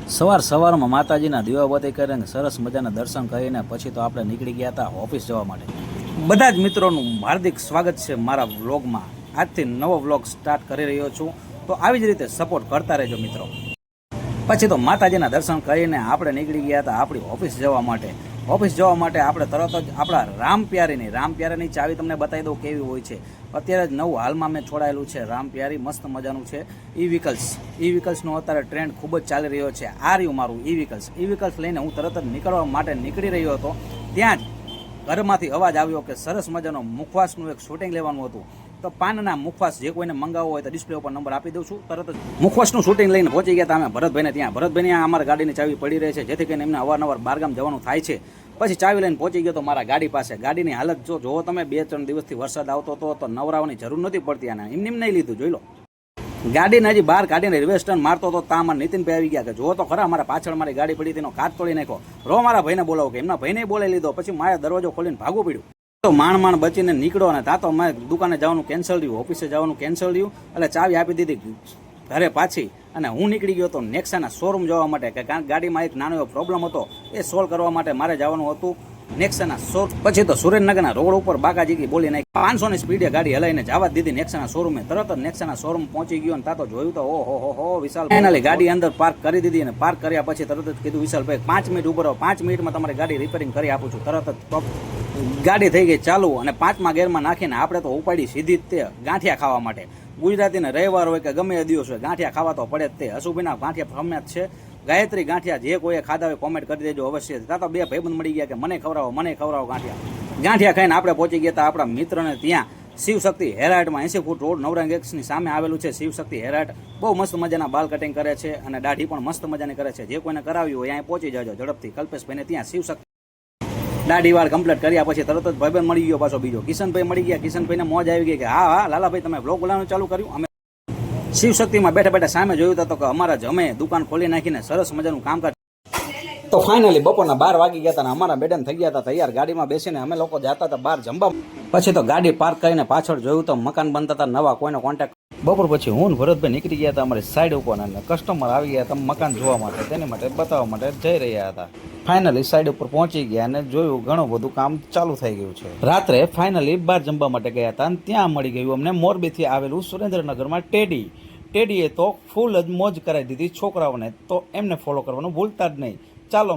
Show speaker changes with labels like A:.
A: સવારમાં માતાજીના દીવાબત્તી કરીને સરસ મજાના દર્શન કરીને પછી તો આપણે નીકળી ગયા હતા ઓફિસ જવા માટે. બધા જ મિત્રોનું હાર્દિક સ્વાગત છે મારા વ્લોગમાં. આજથી નવો વ્લોગ સ્ટાર્ટ કરી રહ્યો છું, તો આવી જ રીતે સપોર્ટ કરતા રહેજો મિત્રો. પછી તો માતાજીના દર્શન કરીને આપણે નીકળી ગયા હતા આપણી ઓફિસ જવા માટે. ઓફિસ જવા માટે આપણે તરત જ આપણા રામપ્યારીની ચાવી તમને બતાવી દઉં કેવી હોય છે. અત્યારે જ નવું હાલમાં મેં છોડાયેલું છે રામપ્યારી, મસ્ત મજાનું છે. ઈ વ્હીકલ્સનો અત્યારે ટ્રેન્ડ ખૂબ જ ચાલી રહ્યો છે. આ રહ્યું મારું ઈ વ્હીકલ્સ લઈને હું તરત જ નીકળવા માટે નીકળી રહ્યો હતો. ત્યાં જ ઘરમાંથી અવાજ આવ્યો કે સરસ મજાનો મુખવાસનું એક શૂટિંગ લેવાનું હતું. તો પાનના મુખવાસ જે કોઈને મંગાવવો હોય તો ડિસ્પ્લે ઉપર નંબર આપી દઉં છું. તરત જ મુખવાસનું શૂટિંગ લઈને પહોંચી ગયા હતા અમે ભરતભાઈને ત્યાં. ભરતભાઈને અમારા ગાડીની ચાવી પડી રહી છે, જેથી કરીને એમને અવારનવાર બહારગામ જવાનું થાય છે. પછી ચાવી લઈને પહોંચી ગયો તો મારા ગાડી પાસે. ગાડીની હાલત જો જોવો તમે, 2-3 દિવસથી વરસાદ આવતો હતો તો નવરાવાની જરૂર નથી પડતી. આને એમને નહીં લીધું, જોઈ લો. ગાડીને હજી બહાર કાઢીને રિવર્સ ટર્ન મારતો હતો. તા અમારા નીતિનભાઈ આવી ગયા કે જો તો ખરા મારા પાછળ મારી ગાડી પડી તેનો કાચ તોડી નાખ્યો. મારા ભાઈને બોલાવો કે એમના ભાઈને બોલાવી લીધો. પછી મારે દરવાજો ખોલીને ભાગવું પડ્યું. તો માંડ બચીને નીકળો અને તા તો મેં દુકાને જવાનું કેન્સલ રહ્યું, ઓફિસે જવાનું કેન્સલ રહ્યું. એટલે ચાવી આપી દીધી ઘરે પાછી અને હું નીકળી ગયો તો નેક્સાના શોરૂમ જવા માટે. કે કારણ ગાડીમાં એક નાનો એવો પ્રોબ્લેમ હતો, એ સોલ્વ કરવા માટે મારે જવાનું હતું નેક્સાના શોરૂમ. પછી તો સુરેન્દ્રનગરના રોડ ઉપર બાકાજીકી બોલી નાખી. 500ની સ્પીડે ગાડી હલાવીને જવા દીધી નેક્સાના શોરૂમે. તરત જ નેક્સાના શોરૂમ પહોંચી ગયો અને તા તો જોયું તો ઓહો વિશાલ ફાઇનલી ગાડી અંદર પાર્ક કરી દીધી. અને પાર્ક કર્યા પછી તરત જ કીધું વિશાલભાઈ 5 મિનિટ ઉભો રહો, 5 મિનિટમાં તમારી ગાડી રિપેરિંગ કરી આપું છું. તરત જ ગાડી થઈ ગઈ ચાલુ અને 5મા ગેરમાં નાખીને આપણે તો ઉપાડી સીધી જ તે ગાંઠિયા ખાવા માટે. ગુજરાતીને રવિવાર હોય કે ગમે એ દિવસ હોય, ગાંઠિયા ખાવા તો પડે જ તે. હસુભાઈના ગાંઠિયા ફરમ્યા જ છે. ગાયત્રી ગાંઠિયા જે કોઈએ ખાધા હોય કોમેન્ટ કરી દેજો અવશ્ય. ત્યાં તો 2 ભાઈબંધ મળી ગયા કે મને ખવડાવો ગાંઠિયા ખાઈને આપણે પહોંચી ગયા હતા આપણા મિત્રને ત્યાં. શિવશક્તિ હેરાટમાં 80 ફૂટ રોડ નવરંગ એક્સની સામે આવેલું છે શિવશક્તિ હેરાટ. બહુ મસ્ત મજાના બાલ કટિંગ કરે છે અને દાઢી પણ મસ્ત મજાની કરે છે. જે કોઈને કરાવ્યું હોય અહીંયા પહોંચી જાજો ઝડપથી. કલ્પેશભાઈને ત્યાં શિવશક્તિ દાઢી વાળ કમ્પ્લીટ કર્યા પછી તરત જ ભાઈબંધ મળી ગયો પાછો બીજો કિશનભાઈ મળી ગયા. કિશનભાઈને મોજ આવી ગઈ કે હા લાલાભાઈ તમે બ્લોગ બોલાવવાનું ચાલુ કર્યું. અમે શિવશક્તિમાં બેઠા સામે જોયું હતું કે અમારા જમે દુકાન ખોલી નાખીને સરસ મજાનું કામકાજ. તો ફાઇનલી બપોરના 12 વાગી ગયા હતા અને અમારા મેડમ થઈ ગયા હતા તૈયાર. ગાડીમાં બેસીને અમે લોકો જતા હતા બહાર જમવા. પછી તો ગાડી પાર્ક કરીને પાછળ જોયું તો મકાન બનતા હતા નવા, કોઈનો કોન્ટેક્ટ. બપોર પછી હું ભરતભાઈ નીકળી ગયા હતા અમારી સાઈડ ઉપર અને કસ્ટમર આવી ગયા હતા મકાન જોવા માટે, તેની માટે બતાવવા માટે જઈ રહ્યા હતા. ફાઇનલી સાઈડ ઉપર પહોંચી ગયા અને જોયું ઘણું બધું કામ ચાલુ થઈ ગયું છે. રાત્રે ફાઇનલી બહાર જમવા માટે ગયા હતા અને ત્યાં મળી ગયું અમને મોરબીથી આવેલું સુરેન્દ્રનગરમાં ટેડીએ તો ફૂલ જ મોજ કરાવી દીધી છોકરાઓને. તો એમને ફોલો કરવાનું ભૂલતા જ નહીં. ચાલો.